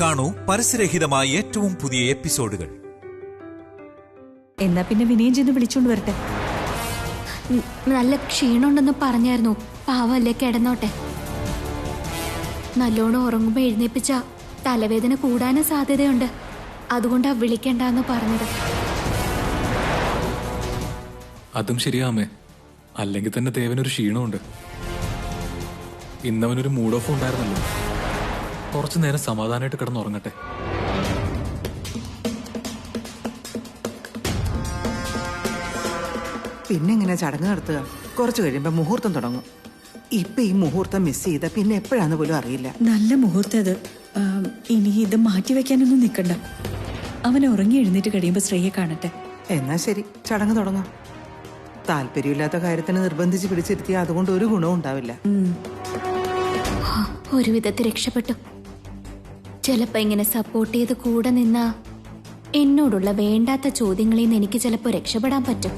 കാണൂ പരസ്യരഹിതമായ ഏറ്റവും പുതിയ എപ്പിസോഡുകൾ. എന്നാ പിന്നെ വിനയം ചെന്ന് വിളിച്ചോണ്ട് വരട്ടെ. നല്ല ക്ഷീണമുണ്ടെന്ന് പറഞ്ഞായിരുന്നു. പാവല്ലേ, കിടന്നോട്ടെ. നല്ലോണം ഉറങ്ങുമ്പോ എഴുന്നേപ്പിച്ച തലവേദന കൂടാനും സാധ്യതയുണ്ട്. അതുകൊണ്ടാ വിളിക്കണ്ടെന്ന് പറഞ്ഞത്. അതും ശരിയാമേ, അല്ലെങ്കിൽ തന്നെ ദേവനൊരു ക്ഷീണമുണ്ട്. ഇന്നവനൊരു മൂഡ് ഓഫ് ഉണ്ടായിരുന്നല്ലോ. കുറച്ചു നേരം സമാധാനമായിട്ട് കിടന്നുറങ്ങട്ടെ. പിന്നെ എങ്ങനെ ചടങ്ങ് നടത്തുക? കുറച്ച് കഴിയുമ്പോ മുഹൂർത്തം തുടങ്ങും. ഇപ്പൊ ഈ മുഹൂർത്തം മിസ് ചെയ്ത പിന്നെ എപ്പോഴാന്ന് പോലും അറിയില്ല. നല്ല മുഹൂർത്തം അത്. ഇനി ഇത് മാറ്റിവെക്കാനൊന്നും നിൽക്കണ്ട. അവൻ ഉറങ്ങി എഴുന്നേറ്റ് കഴിയുമ്പോ ശ്രേയെ കാണട്ടെ. എന്നാ ശരി, ചടങ്ങ് തുടങ്ങാം. താല്പര്യമില്ലാത്ത കാര്യത്തിന് നിർബന്ധിച്ച് പിടിച്ചിരുത്തിയാൽ അതുകൊണ്ട് ഒരു ഗുണവും ഉണ്ടാവില്ല. ഒരു വിധത്തിൽ രക്ഷപ്പെട്ടു. ചിലപ്പോ ഇങ്ങനെ സപ്പോർട്ട് ചെയ്ത് കൂടെ നിന്നാ എന്നോടുള്ള വേണ്ടാത്ത ചോദ്യങ്ങളിൽ നിന്ന് എനിക്ക് ചിലപ്പോ രക്ഷപ്പെടാൻ പറ്റും.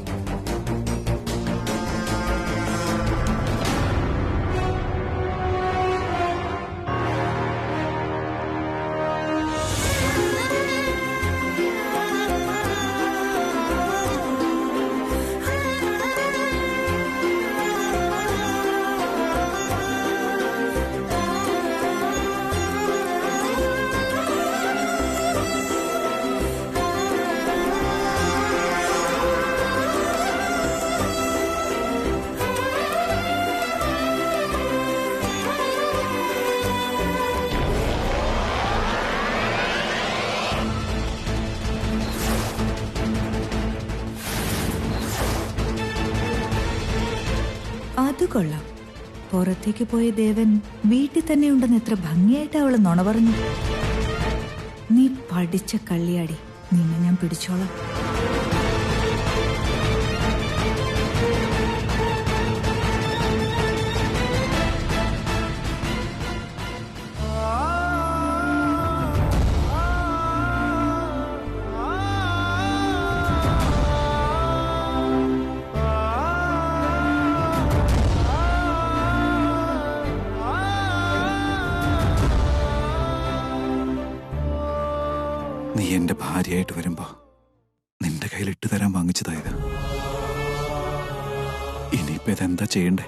അത് കൊള്ളാം. പുറത്തേക്ക് പോയ ദേവൻ വീട്ടിൽ തന്നെ ഉണ്ടെന്ന് എത്ര ഭംഗിയായിട്ട് അവള് നുണ പറഞ്ഞു. നീ പഠിച്ച കള്ളിയാടി, നിന്നെ ഞാൻ പിടിച്ചോളാം. നീ എന്റെ ഭാര്യയായിട്ട് വരുമ്പോ നിന്റെ കയ്യിൽ ഇട്ട് തരാൻ വാങ്ങിച്ചതായത്. ഇനിയിപ്പോ ഇതെന്താ ചെയ്യണ്ടേ?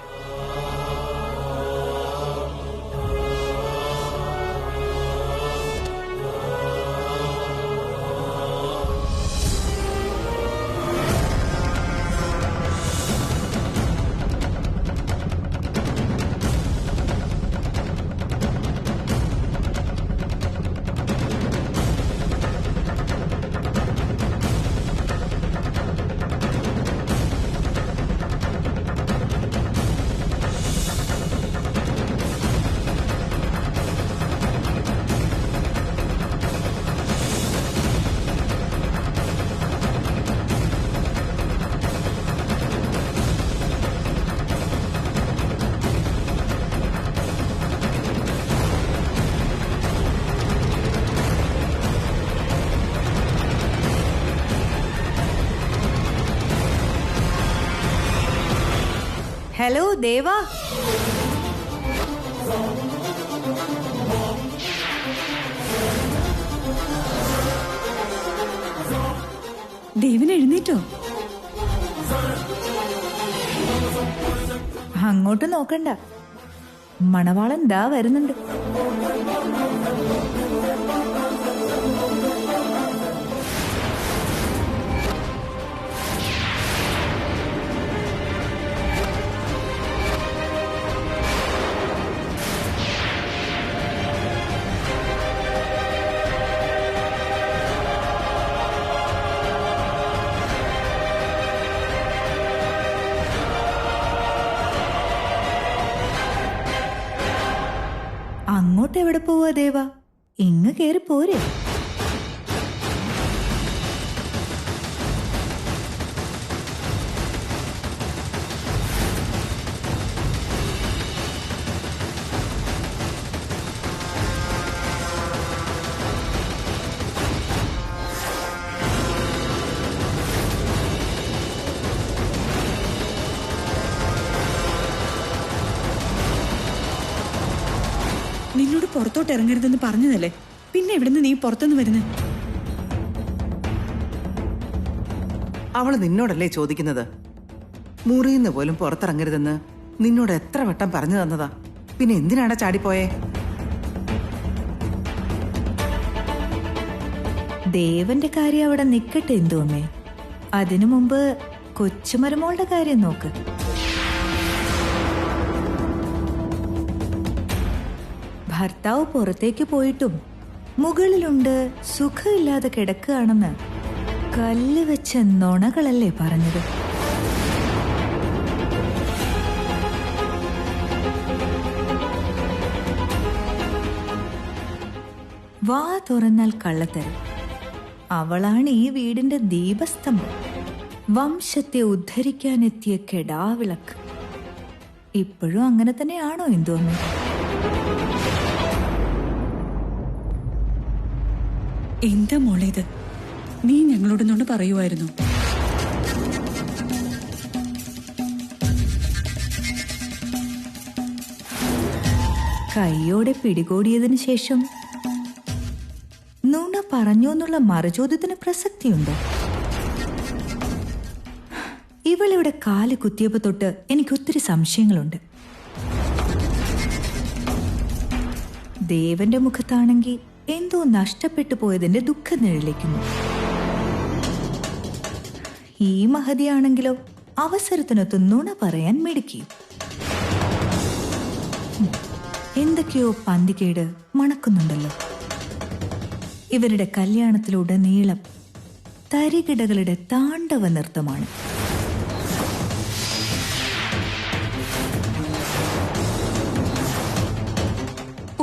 ഹലോ ദേവാ. ദേവൻ എഴുന്നേറ്റോ? അങ്ങോട്ട് നോക്കണ്ട, മണവാളൻ ദാ വരുന്നുണ്ട്. അങ്ങോട്ട് എവിടെ പോവാ ദേവാ? ഇങ്ങ് കേറി പോരെ. നിന്നോട് പുറത്തോട്ട് ഇറങ്ങരുതെന്ന് പറഞ്ഞതല്ലേ? പിന്നെ എവിടുന്ന് നീ പുറത്തുനിന്ന് വരുന്നത്? അവള് നിന്നോടല്ലേ ചോദിക്കുന്നത്? മുറിയിന്ന് പോലും പുറത്തിറങ്ങരുതെന്ന് നിന്നോട് എത്ര വട്ടം പറഞ്ഞു തന്നതാ. പിന്നെ എന്തിനാണ് ചാടിപ്പോയേ? ദേവന്റെ കാര്യം അവിടെ നിക്കട്ടെ എന്തോമ്മേ. അതിനു മുമ്പ് കൊച്ചുമരുമോളുടെ കാര്യം നോക്ക്. ഭർത്താവ് പുറത്തേക്ക് പോയിട്ടും മുകളിലുണ്ട് സുഖമില്ലാതെ കിടക്കുകയാണെന്ന് കല്ല് വെച്ച നുണകളല്ലേ പറഞ്ഞത്? വാ തുറന്നാൽ കള്ളത്തരം. അവളാണ് ഈ വീടിന്റെ ദീപസ്തംഭം, വംശത്തെ ഉദ്ധരിക്കാനെത്തിയ കെടാവിളക്ക്. ഇപ്പോഴും അങ്ങനെ തന്നെയാണോ എന്തോന്ന്? എന്താ മോളെ ഇത്? നീ ഞങ്ങളോട് നുണ പറയുമായിരുന്നു. കൈയോടെ പിടികൂടിയതിനു ശേഷം നുണ പറഞ്ഞു എന്നുള്ള മറുചോദ്യത്തിന് പ്രസക്തിയുണ്ടോ? ഇവളിവിടെ കാല് കുത്തിയപ്പോ തൊട്ട് എനിക്കൊത്തിരി സംശയങ്ങളുണ്ട്. ദേവന്റെ മുഖത്താണെങ്കിൽ എന്തോ നഷ്ടപ്പെട്ടു പോയതിന്റെ ദുഃഖം നിഴലിക്കുന്നു. ഈ മഹതിയാണെങ്കിലോ അവസരത്തിനൊത്ത് നുണ പറയാൻ മിടുക്കി. എന്തൊക്കെയോ പന്തികേട് മണക്കുന്നുണ്ടല്ലോ. ഇവരുടെ കല്യാണത്തിലുടനീളം തരികിടകളുടെ താണ്ഡവ നൃത്തമാണ്.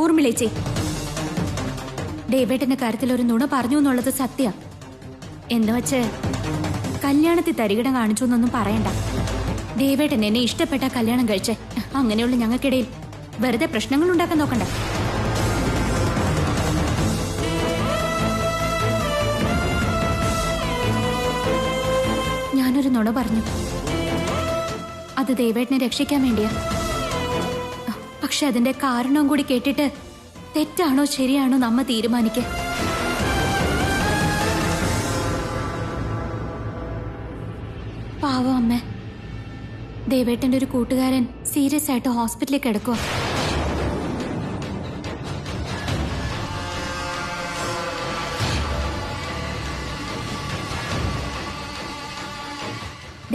ഊർമിളേച്ചി, ഡേവേട്ടന്റെ കാര്യത്തിൽ ഒരു നുണ പറഞ്ഞു എന്നുള്ളത് സത്യ. എന്ന് വെച്ച് കല്യാണത്തിൽ തരികിട കാണിച്ചു എന്നൊന്നും പറയണ്ട. ഡേവേട്ടൻ എന്നെ ഇഷ്ടപ്പെട്ട കല്യാണം കഴിച്ചേ. അങ്ങനെയുള്ള ഞങ്ങൾക്കിടയിൽ വെറുതെ പ്രശ്നങ്ങൾ ഉണ്ടാക്കാൻ നോക്കണ്ട. ഞാനൊരു നുണ പറഞ്ഞു. അത് ദേവേട്ടനെ രക്ഷിക്കാൻ വേണ്ടിയാ. പക്ഷെ അതിന്റെ കാരണവും കൂടി കേട്ടിട്ട് തെറ്റാണോ ശരിയാണോ നമ്മ തീരുമാനിക്ക. പാവം അമ്മ. ദേവേട്ടന്റെ ഒരു കൂട്ടുകാരൻ സീരിയസ് ആയിട്ട് ഹോസ്പിറ്റലിൽ കിടക്കുക.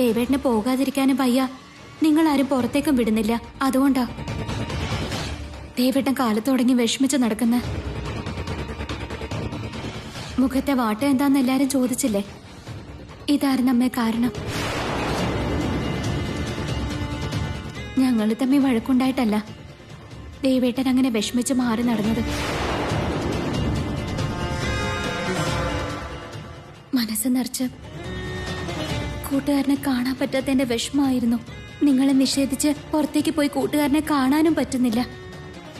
ദേവേട്ടന് പോകാതിരിക്കാനും വയ്യ. നിങ്ങളാരും പുറത്തേക്കും വിടുന്നില്ല. അതുകൊണ്ടാ ദേവേട്ടൻ കാലത്ത് തുടങ്ങി വിഷമിച്ച് നടക്കുന്ന. മുഖത്തെ വാട്ട എന്താന്ന് എല്ലാരും ചോദിച്ചില്ലേ? ഇതായിരുന്നു അമ്മേ കാരണം. ഞങ്ങൾ തമ്മിൽ വഴക്കുണ്ടായിട്ടല്ല ദേവേട്ടൻ അങ്ങനെ വിഷമിച്ച് മാറി നടന്നത്. മനസ്സ് നിറച്ച് കൂട്ടുകാരനെ കാണാൻ പറ്റാത്തതിന്റെ വിഷമമായിരുന്നു. നിങ്ങളെ നിഷേധിച്ച് പുറത്തേക്ക് പോയി കൂട്ടുകാരനെ കാണാനും പറ്റുന്നില്ല.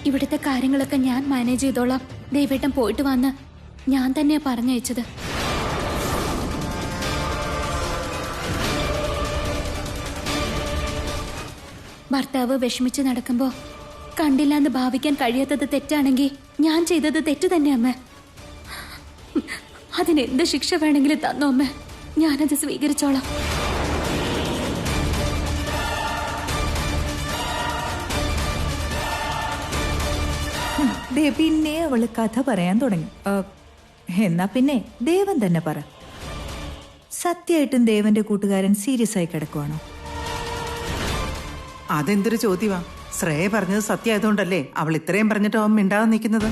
ഇവിടുത്തെ കാര്യങ്ങളൊക്കെ ഞാൻ മാനേജ് ചെയ്തോളാം, ദേവേട്ടൻ പോയിട്ട് വന്ന് ഞാൻ തന്നെയാ പറഞ്ഞയച്ചത്. ഭർത്താവ് വിഷമിച്ച് നടക്കുമ്പോ കണ്ടില്ലാന്ന് ഭാവിക്കാൻ കഴിയാത്തത് തെറ്റാണെങ്കിൽ ഞാൻ ചെയ്തത് തെറ്റ് തന്നെ അമ്മ. അതിനെന്ത് ശിക്ഷ വേണമെങ്കിലും തന്നോ അമ്മ, ഞാനത് സ്വീകരിച്ചോളാം. പിന്നെ അവള് കഥ പറയാൻ തുടങ്ങി. എന്നാ പിന്നെ ദേവൻ തന്നെ പറ. സത്യമായിട്ടും ദേവന്റെ കൂട്ടുകാരൻ സീരിയസ് ആയി കിടക്കുവാണോ? അതെന്തൊരു ചോദ്യമാ. ശ്രേയ പറഞ്ഞത് സത്യമായതുകൊണ്ടല്ലേ അവൾ ഇത്രയും പറഞ്ഞിട്ട് അവൻ മിണ്ടാതെ നിൽക്കുന്നത്.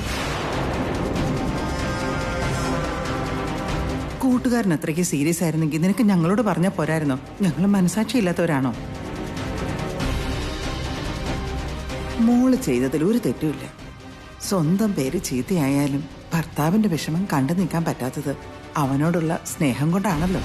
കൂട്ടുകാരൻ അത്രയ്ക്ക് സീരിയസ് ആയിരുന്നെങ്കിൽ നിനക്ക് ഞങ്ങളോട് പറഞ്ഞാൽ പോരായിരുന്നോ? ഞങ്ങൾ മനസാക്ഷി ഇല്ലാത്തവരാണോ? മോള് ചെയ്തതിൽ ഒരു തെറ്റുമില്ല. സ്വന്തം പേര് ചീത്തയായാലും ഭർത്താവിന്റെ വിഷമം കണ്ടു നിൽക്കാൻ പറ്റാത്തത് അവനോടുള്ള സ്നേഹം കൊണ്ടാണല്ലോ.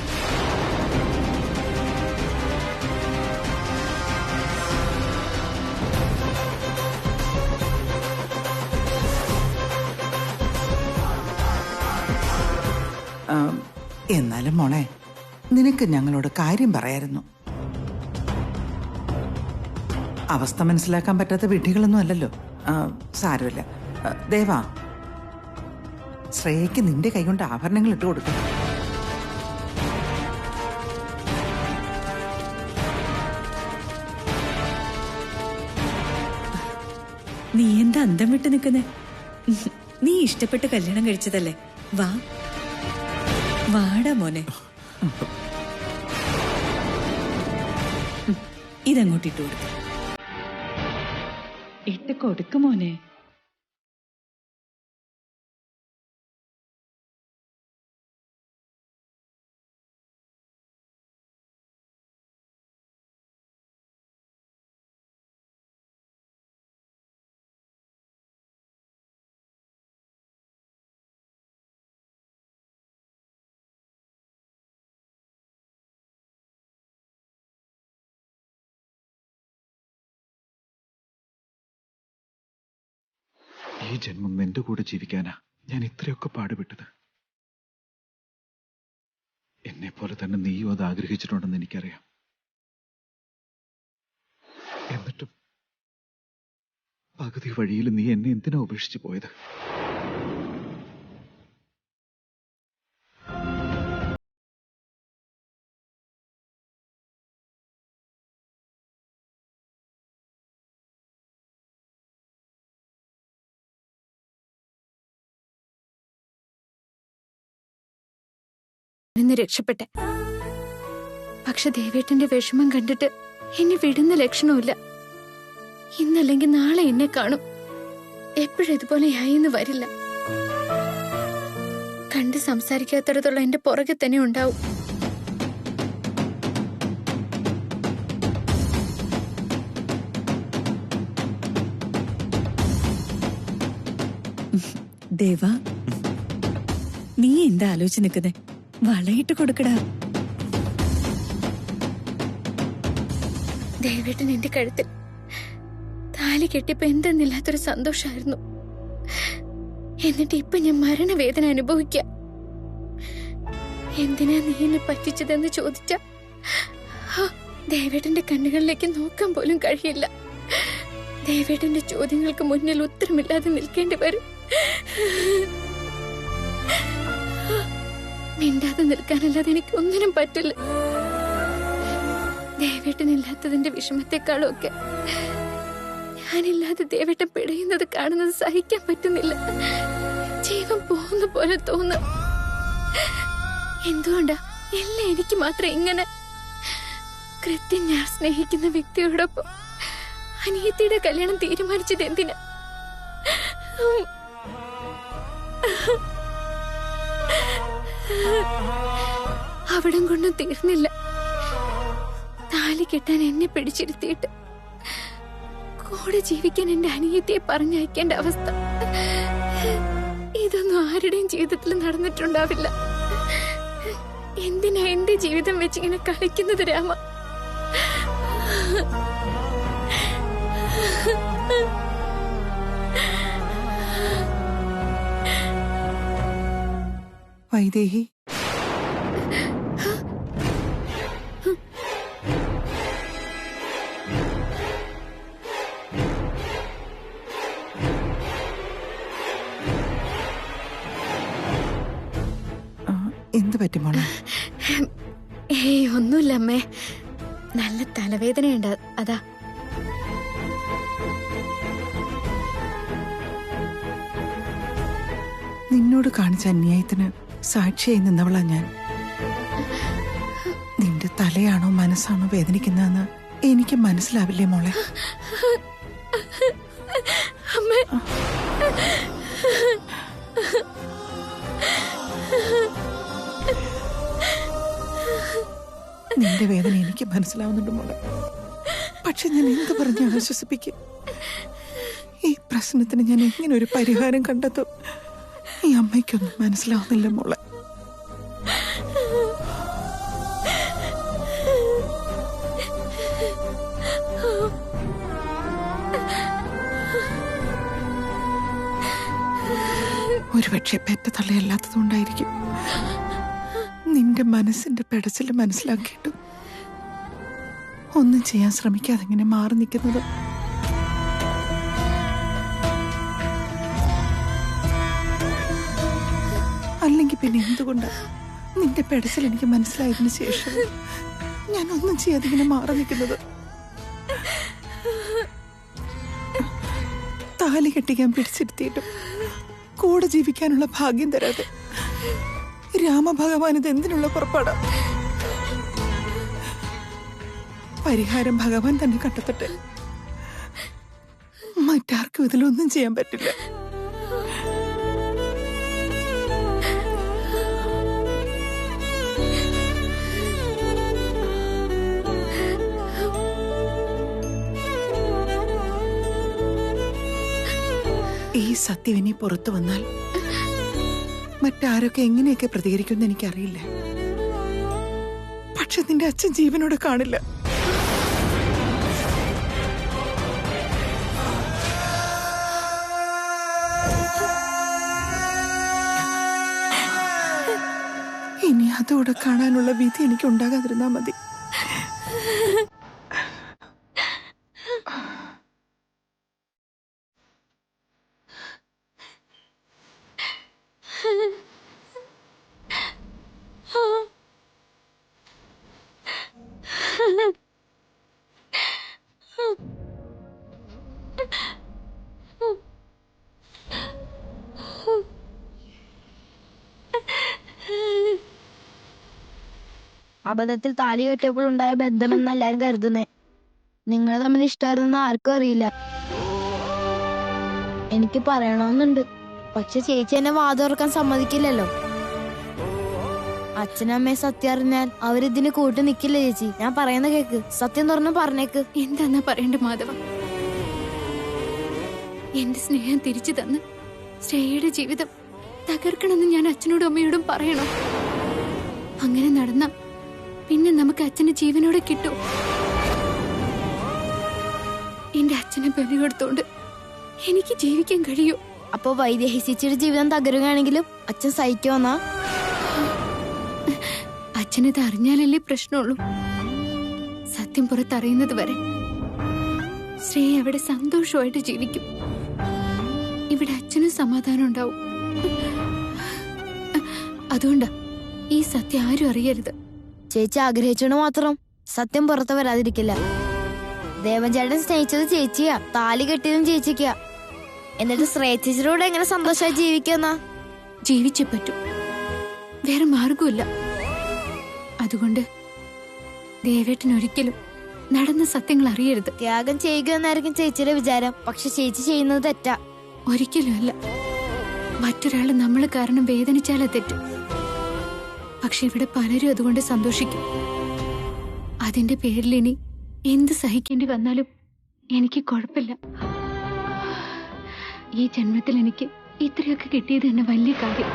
എന്നാലും മോളെ, നിനക്ക് ഞങ്ങളോട് കാര്യം പറയായിരുന്നു. അവസ്ഥ മനസ്സിലാക്കാൻ പറ്റാത്ത വിഡ്ഢികളൊന്നും അല്ലല്ലോ. സാരമില്ല. ദേവാ, ശ്രേയയ്ക്ക് നിന്റെ കൈകൊണ്ട് ആഭരണങ്ങൾ ഇട്ട് കൊടുക്കും. നീ എന്താ അന്തം വിട്ട് നിൽക്കുന്നേ? നീ ഇഷ്ടപ്പെട്ട് കല്യാണം കഴിച്ചതല്ലേ? വാ വാടാ മോനെ. ഇതങ്ങോട്ട് ഇട്ട് കൊടുക്ക. ഇട്ട് കൊടുക്ക് മോനെ. ഈ ജന്മം നിന്റെ കൂടെ ജീവിക്കാനാ ഞാൻ ഇത്രയൊക്കെ പാടുപെട്ടത്. എന്നെ പോലെ തന്നെ നീയും അത് ആഗ്രഹിച്ചിട്ടുണ്ടെന്ന് എനിക്കറിയാം. എന്നിട്ടും പകുതി വഴിയിൽ നീ എന്നെ എന്തിനാ ഉപേക്ഷിച്ചു പോയത്? നിന്ന് രക്ഷപ്പെട്ടെ. പക്ഷെ ദേവേട്ടന്റെ വിഷമം കണ്ടിട്ട് എന്നെ വിടുന്ന ലക്ഷണമില്ല. ഇന്നല്ലെങ്കിൽ നാളെ എന്നെ കാണും. എപ്പോഴും ഇതുപോലെയായിന്ന് വരില്ല. കണ്ട് സംസാരിക്കാത്തിടത്തോളം എന്റെ പുറകെ തന്നെ ഉണ്ടാവും. ദേവാ, നീ എന്താ ആലോചിച്ച് നിൽക്കുന്നേ? വളയിട്ട് കൊടുക്കടാ. ദേവേട്ടൻ എന്റെ കഴുത്തിൽ താലി കെട്ടിയപ്പോ എന്തെന്നില്ലാത്തൊരു സന്തോഷമായിരുന്നു. എന്നിട്ട് ഇപ്പൊ ഞാൻ മരണവേദന അനുഭവിക്ക. എന്തിനാ നീ എന്നെ പറ്റിച്ചതെന്ന് ചോദിച്ച ദേവേട്ടന്റെ കണ്ണുകളിലേക്ക് നോക്കാൻ പോലും കഴിയില്ല. ദേവേട്ടന്റെ ചോദ്യങ്ങൾക്ക് മുന്നിൽ ഉത്തരമില്ലാതെ നിൽക്കേണ്ടി വരും. മിണ്ടാതെ നിൽക്കാനല്ലാതെ എനിക്ക് ഒന്നിനും പറ്റില്ല. ദേവേട്ടനില്ലാത്തതിന്റെ വിഷമത്തെക്കാളും ഒക്കെ ഞാനില്ലാതെ ദേവേട്ടൻ പിടയുന്നത് കാണുന്നത് സഹിക്കാൻ പറ്റുന്നില്ല. ജീവൻ പോകുന്ന പോലെ തോന്നും. എന്തുകൊണ്ടാ എല്ലാം എനിക്ക് മാത്രം ഇങ്ങനെ? കൃത്യം ഞാൻ സ്നേഹിക്കുന്ന വ്യക്തിയോടൊപ്പം അനിയത്തിയുടെ കല്യാണം തീരുമാനിച്ചത് എന്തിനാ? അവിടം കൊണ്ടും തീർന്നില്ല. താലി കെട്ടാൻ എന്നെ പിടിച്ചിരുത്തിയിട്ട് കൂടെ ജീവിക്കാൻ എന്റെ അനിയത്തിയെ പറഞ്ഞയക്കേണ്ട അവസ്ഥ. ഇതൊന്നും ആരുടെയും ജീവിതത്തിൽ നടന്നിട്ടുണ്ടാവില്ല. എന്തിനാ എന്റെ ജീവിതം വെച്ചിങ്ങനെ കളിക്കുന്നത് രാമ? വൈദേഹി, എന്ത് പറ്റി മോളെ? ഏയ് ഒന്നുമില്ല അമ്മേ, നല്ല തലവേദനയുണ്ട്, അതാ. നിന്നോട് കാണിച്ച അന്യായത്തിന് സാക്ഷിയായി നിന്നവളാ ഞാൻ. നിന്റെ തലയാണോ മനസ്സാണോ വേദനിക്കുന്നതെന്ന് എനിക്ക് മനസ്സിലാവില്ലേ മോളെ? അമ്മേ, നിന്റെ വേദന എനിക്ക് മനസ്സിലാവുന്നുണ്ട് മോളെ. പക്ഷെ ഞാൻ എന്ത് പറഞ്ഞ് ആശ്വസിപ്പിക്കും? ഈ പ്രശ്നത്തിന് ഞാൻ എങ്ങനെ ഒരു പരിഹാരം കണ്ടെത്തും? ഈ അമ്മയ്ക്കൊന്നും മനസ്സിലാവുന്നില്ല മോളെ. ഒരുപക്ഷെ പെറ്റ തള്ളയല്ലാത്തതുകൊണ്ടായിരിക്കും നിന്റെ മനസ്സിന്റെ പെടച്ചിൽ മനസ്സിലാക്കിയിട്ടും ഒന്നും ചെയ്യാൻ ശ്രമിക്കാതെ ഇങ്ങനെ മാറി നിൽക്കുന്നത്. അല്ലെങ്കിൽ പിന്നെ എന്തുകൊണ്ടാ നിന്റെ പെടച്ചിൽ എനിക്ക് മനസ്സിലായതിനു ശേഷം ഞാൻ ഒന്നും ചെയ്യാതെ ഇങ്ങനെ മാറി നിൽക്കുന്നത്? താലി കെട്ടിക്കാൻ പിടിച്ചിരുത്തിയിട്ടും കൂടെ ജീവിക്കാനുള്ള ഭാഗ്യം തരാതെ രാമഭഗവാൻ ഇത് എന്തിനുള്ള പുറപ്പാടാ? പരിഹാരം ഭഗവാൻ തന്നെ കണ്ടെത്തട്ടെ. മറ്റാർക്കും ഇതിലൊന്നും ചെയ്യാൻ പറ്റില്ല. ഈ സത്യം ഇനി പുറത്തു വന്നാൽ മറ്റാരൊക്കെ എങ്ങനെയൊക്കെ പ്രതികരിക്കുമെന്ന് എനിക്കറിയില്ല. പക്ഷെ നിന്റെ അച്ഛൻ ജീവനോടെ കാണില്ല. ഇനി അതോടെ കാണാനുള്ള വിധി എനിക്ക് ഉണ്ടാകാതിരുന്നാ മതി. അബദ്ധത്തിൽ താലി കെട്ടിയപ്പോഴുണ്ടായ ബന്ധമെന്ന് എല്ലാരും കരുതുന്നേ. നിങ്ങൾ തമ്മിൽ ഇഷ്ടമായിരുന്നെന്ന് ആർക്കും അറിയില്ല. എനിക്ക് പറയണമെന്നുണ്ട്, പക്ഷെ ചേച്ചി എന്നെ വാതുറക്കാൻ സമ്മതിക്കില്ലല്ലോ. അച്ഛനമ്മയെ സത്യം അറിഞ്ഞാൽ അവരിതിന് കൂട്ടി നിക്കില്ല. ചേച്ചി, ഞാൻ പറയുന്ന കേക്ക്, സത്യം തുറന്ന് പറഞ്ഞേക്ക്. എന്താന്നാ പറയണ്ട മാധവ? എന്റെ സ്നേഹം തിരിച്ചു തന്ന് ശ്രേയയുടെ ജീവിതം തകർക്കണമെന്ന് ഞാൻ അച്ഛനോടും അമ്മയോടും പറയണോ? അങ്ങനെ നടന്ന പിന്നെ നമുക്ക് അച്ഛന്റെ ജീവനോടെ കിട്ടൂ? എന്റെ അച്ഛനെ ബലി കൊടുത്തോണ്ട് എനിക്ക് ജീവിക്കാൻ കഴിയൂ? അപ്പൊ വൈദേഹിച്ചിയുടെ ജീവിതം തകരുകയാണെങ്കിലും അച്ഛൻ സഹിക്കുമെന്നാ? അച്ഛനത് അറിഞ്ഞാലല്ലേ പ്രശ്നമുള്ളൂ. സത്യം പുറത്തറിയുന്നത് വരെ ശ്രേയ അവിടെ സന്തോഷമായിട്ട് ജീവിക്കും. ഇവിടെ അച്ഛനും സമാധാനം ഉണ്ടാവും. അതുകൊണ്ടാ ഈ സത്യം ആരും അറിയരുത്. ചേച്ചി ആഗ്രഹിച്ചോണ്ട് മാത്രം സത്യം പുറത്തു വരാതിരിക്കില്ല. ദേവൻചേട്ടൻ സ്നേഹിച്ചത് ചേച്ചിയാ, താലി കെട്ടിയതും ചേച്ചിക്കാ. എന്നിട്ട് ശ്രേയച്ചേച്ചിയോട് എങ്ങനെ സന്തോഷമായി ജീവിക്കുന്ന? ജീവിച്ചേ പറ്റൂ, വേറെ മാർഗമില്ല. അതുകൊണ്ട് ദേവേട്ടൻ ഒരിക്കലും നടന്ന സത്യങ്ങൾ അറിയരുത്. ത്യാഗം ചെയ്യുക എന്നായിരിക്കും ചേച്ചിയുടെ വിചാരം. പക്ഷെ ചേച്ചി ചെയ്യുന്നത് തെറ്റാ. ഒരിക്കലും അല്ല. മറ്റൊരാള് നമ്മൾ കാരണം വേദനിച്ചാലേ തെറ്റും. പക്ഷെ ഇവിടെ പലരും അതുകൊണ്ട് സന്തോഷിക്കും. അതിന്റെ പേരിൽ ഇനി എന്ത് സഹിക്കേണ്ടി വന്നാലും എനിക്ക് കുഴപ്പമില്ല. ഈ ജന്മത്തിൽ എനിക്ക് ഇത്രയൊക്കെ കിട്ടിയത് തന്നെ വലിയ കാര്യം.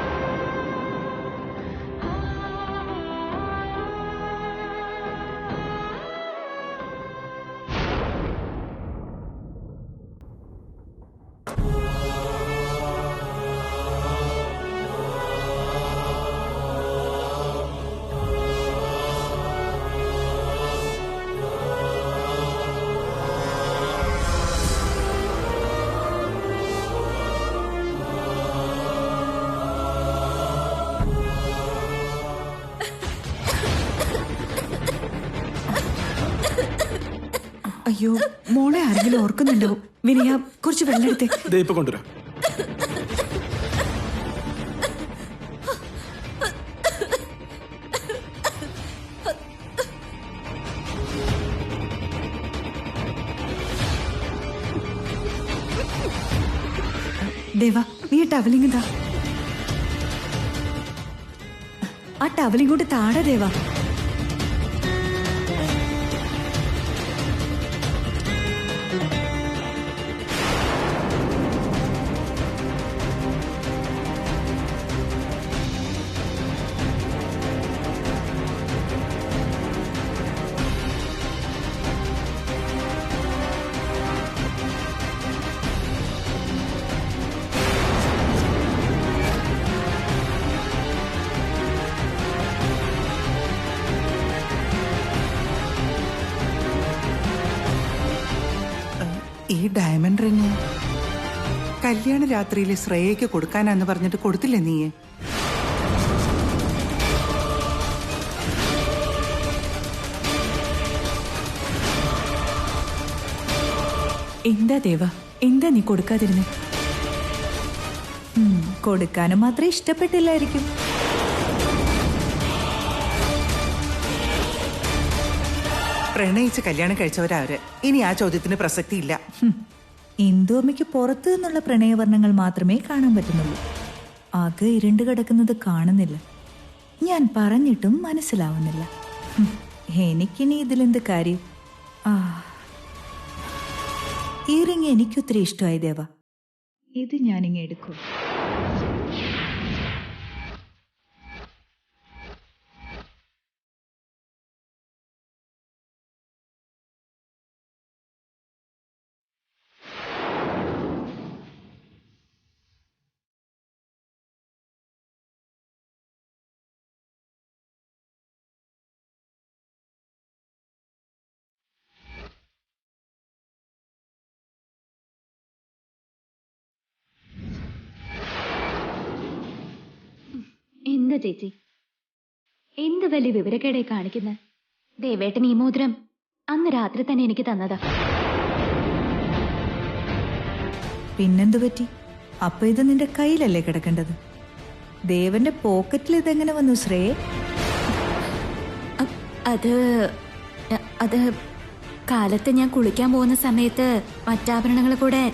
അയ്യോ, മോളെ ആരെങ്കിലും ഓർക്കുന്നുണ്ടാവും. വിനയ, കുറച്ച് വെള്ളം എടുത്തേ. ഇപ്പൊ കൊണ്ടുവരാം. ദേവ, നീ ടവലിംഗ് എന്താ? ആ ടവലിംഗ് കൊണ്ട് താഴെ ദേവ. ഈ ഡയമണ്ട് റിങ് കല്യാണ രാത്രിയിൽ ശ്രേയയ്ക്ക് കൊടുക്കാനാന്ന് പറഞ്ഞിട്ട് കൊടുത്തില്ലേ നീയെ? എന്താ ദേവ, എന്താ നീ കൊടുക്കാതിരുന്നേ? കൊടുക്കാനും മാത്രമേ ഇഷ്ടപ്പെട്ടില്ലായിരിക്കും. പ്രണയിച്ച് കല്യാണം കഴിച്ചവരവര്. ഇനി ആ ചോദ്യത്തിന് പ്രസക്തിയില്ല. ഇന്ദു അമ്മയ്ക്ക് പുറത്തു നിന്നുള്ള പ്രണയവർണ്ണങ്ങൾ മാത്രമേ കാണാൻ പറ്റുന്നുള്ളൂ. അകെ ഇരുണ്ട് കിടക്കുന്നത് കാണുന്നില്ല. ഞാൻ പറഞ്ഞിട്ടും മനസ്സിലാവുന്നില്ല. എനിക്കിനി ഇതിലെന്ത് കാര്യം? ഈ റിങ് എനിക്കൊത്തിരി ഇഷ്ടമായി ദേവ. ഇത് ഞാനിങ്ങ് എടുക്കും. എന്താ ചേച്ചി, എന്ത് വലിയ വിവരക്കേടെ കാണിക്കുന്നത്? ദേവേട്ടൻ ഈ മോതിരം അന്ന് രാത്രി തന്നെ എനിക്ക് തന്നതാ. പിന്നെന്തു പറ്റി? അപ്പൊ ഇത് നിന്റെ കയ്യിലല്ലേ കിടക്കേണ്ടത്? ദേവന്റെ പോക്കറ്റിൽ ഇതെങ്ങനെ വന്നു ശ്രേയ? അത് കാലത്ത് ഞാൻ കുളിക്കാൻ പോകുന്ന സമയത്ത് മറ്റാഭരണങ്ങൾ കൂടെ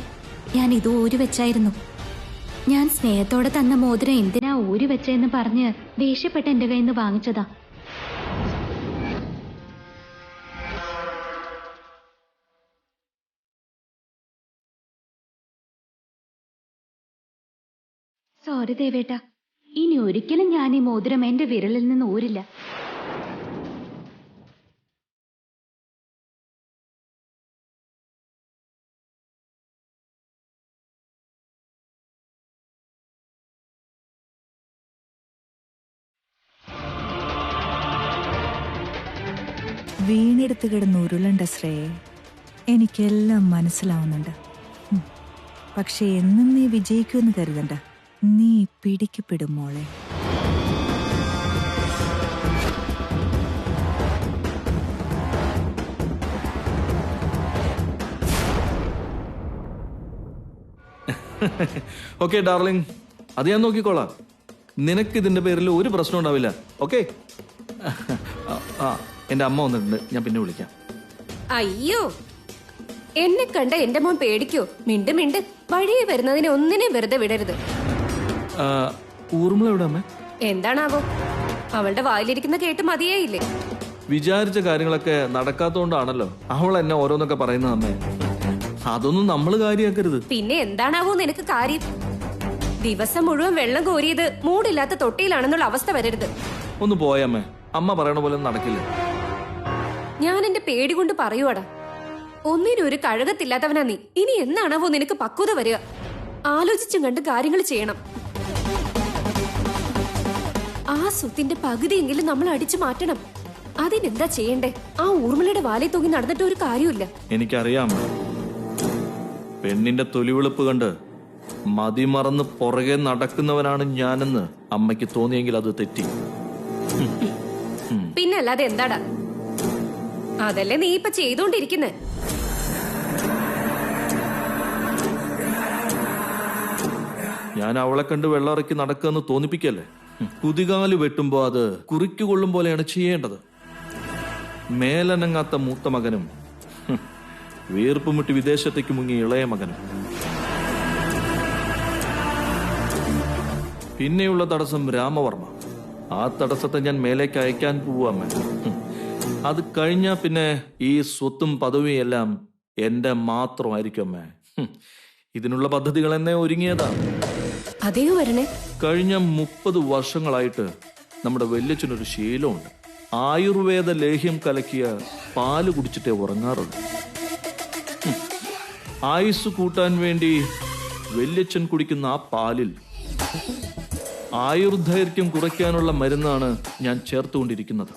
ഞാൻ ഇത് ഊരി വെച്ചായിരുന്നു. ഞാൻ സ്നേഹത്തോടെ തന്ന മോതിരം എന്തിനാ ഊരി വെച്ചെന്ന് പറഞ്ഞ് ദേഷ്യപ്പെട്ട് എന്റെ കയ്യിൽ നിന്ന് വാങ്ങിച്ചതാ. സോറി ദേവേട്ട, ഇനി ഒരിക്കലും ഞാൻ ഈ മോതിരം എന്റെ വിരലിൽ നിന്ന് ഊരില്ല. വീണെടുത്ത് കിടന്ന് ഉരുളണ്ട ശ്രേയ. എനിക്കെല്ലാം മനസ്സിലാവുന്നുണ്ട്. പക്ഷെ എന്നും നീ വിജയിക്കുമെന്ന് കരുതണ്ട. നീ പിടിക്കപ്പെടും മോളെ. ഓക്കെ ഡാർലിംഗ്, അത് ഞാൻ നോക്കിക്കോളാം. നിനക്ക് ഇതിന്റെ പേരിൽ ഒരു പ്രശ്നം ഉണ്ടാവില്ല. ഓക്കെ? എന്റെ അമ്മ വന്നിട്ടുണ്ട്, ഞാൻ പിന്നെ വിളിക്കാം. അയ്യോ, എന്നെ കണ്ട എന്റെ മോൻ പേടിക്കോ? മിണ്ട് മിണ്ട്, വഴിയെ വരുന്നതിനെ ഒന്നിനെ വെറുതെ വിടരുത്. ഊർമിള എവിടെ അമ്മ? എന്താണാവോ, അവളുടെ വായിലിരിക്കുന്ന കേട്ട് മതിയായില്ലേ? വിചാരിച്ച കാര്യങ്ങളൊക്കെ നടക്കാത്തോണ്ടാണല്ലോ അവൾ എന്നെ ഓരോന്നൊക്കെ പറയുന്നത് അമ്മേ. അതൊന്നും നമ്മൾ കാര്യമാക്കരുത്. പിന്നെ എന്താണാവോ നിനക്ക് കാര്യം? ദിവസം മുഴുവൻ വെള്ളം കോരിയത് മൂടില്ലാത്ത തൊട്ടിയിലാണെന്നുള്ള അവസ്ഥ വരരുത്. ഒന്ന് പോയമ്മേ, അമ്മ പറയണ പോലെ നടക്കില്ല. ഞാൻ എന്റെ പേടി കൊണ്ട് പറയുവാടാ, ഒന്നിനും ഒരു കഴകത്തില്ലാത്തവനാ നീ. ഇനി എന്നാണാവോ നിനക്ക് പക്വത വരിക? ആലോചിച്ചും കണ്ട് കാര്യങ്ങൾ ചെയ്യണം. ആ സ്വത്തിന്റെ പകുതിയെങ്കിലും നമ്മൾ അടിച്ചു മാറ്റണം. അതിനെന്താ ചെയ്യണ്ടേ? ആ ഊർമിളയുടെ വാലി തൂങ്ങി നടന്നിട്ട് ഒരു കാര്യമില്ല. എനിക്കറിയാം, പെണ്ണിന്റെ തൊലിവെളുപ്പ് കണ്ട് മതിമറന്ന് പുറകെ നടക്കുന്നവനാണ് ഞാനെന്ന് അമ്മയ്ക്ക് തോന്നിയെങ്കിൽ അത് തെറ്റി. പിന്നല്ലാതെ എന്താടാ? അതല്ലേ നീ ഇപ്പൊ ചെയ്തോണ്ടിരിക്കുന്നെ. ഞാൻ അവളെ കണ്ട് വെള്ളമിറക്കി നടക്കുകയെന്ന് തോന്നിപ്പിക്കല്ലേ? കുതികാല് വെട്ടുമ്പോ അത് കുറിക്കുകൊള്ളും പോലെയാണ് ചെയ്യേണ്ടത്. മേലനങ്ങാത്ത മൂത്ത മകനും വീർപ്പുമുട്ടി വിദേശത്തേക്ക് മുങ്ങി ഇളയ മകനും. പിന്നെയുള്ള തടസ്സം രാമവർമ്മ. ആ തടസ്സത്തെ ഞാൻ മേലേക്ക് അയക്കാൻ പോവാമ്മ. അത് കഴിഞ്ഞാ പിന്നെ ഈ സ്വത്തും പദവിയും എല്ലാം എന്റെ മാത്രമായിരിക്കും അമ്മേ. ഇതിനുള്ള പദ്ധതികൾ എന്നെ ഒരുങ്ങിയതാ. അതേയോ വരണേ? കഴിഞ്ഞ 30 വർഷങ്ങളായിട്ട് നമ്മുടെ വല്യച്ഛനൊരു ശീലമുണ്ട്. ആയുർവേദ ലേഹ്യം കലക്കിയ പാല് കുടിച്ചിട്ടേ ഉറങ്ങാറുള്ളൂ. ആയുസ് കൂട്ടാൻ വേണ്ടി വല്യച്ഛൻ കുടിക്കുന്ന ആ പാലിൽ ആയുർദൈർഘ്യം കുറയ്ക്കാനുള്ള മരുന്നാണ് ഞാൻ ചേർത്തുകൊണ്ടിരിക്കുന്നത്.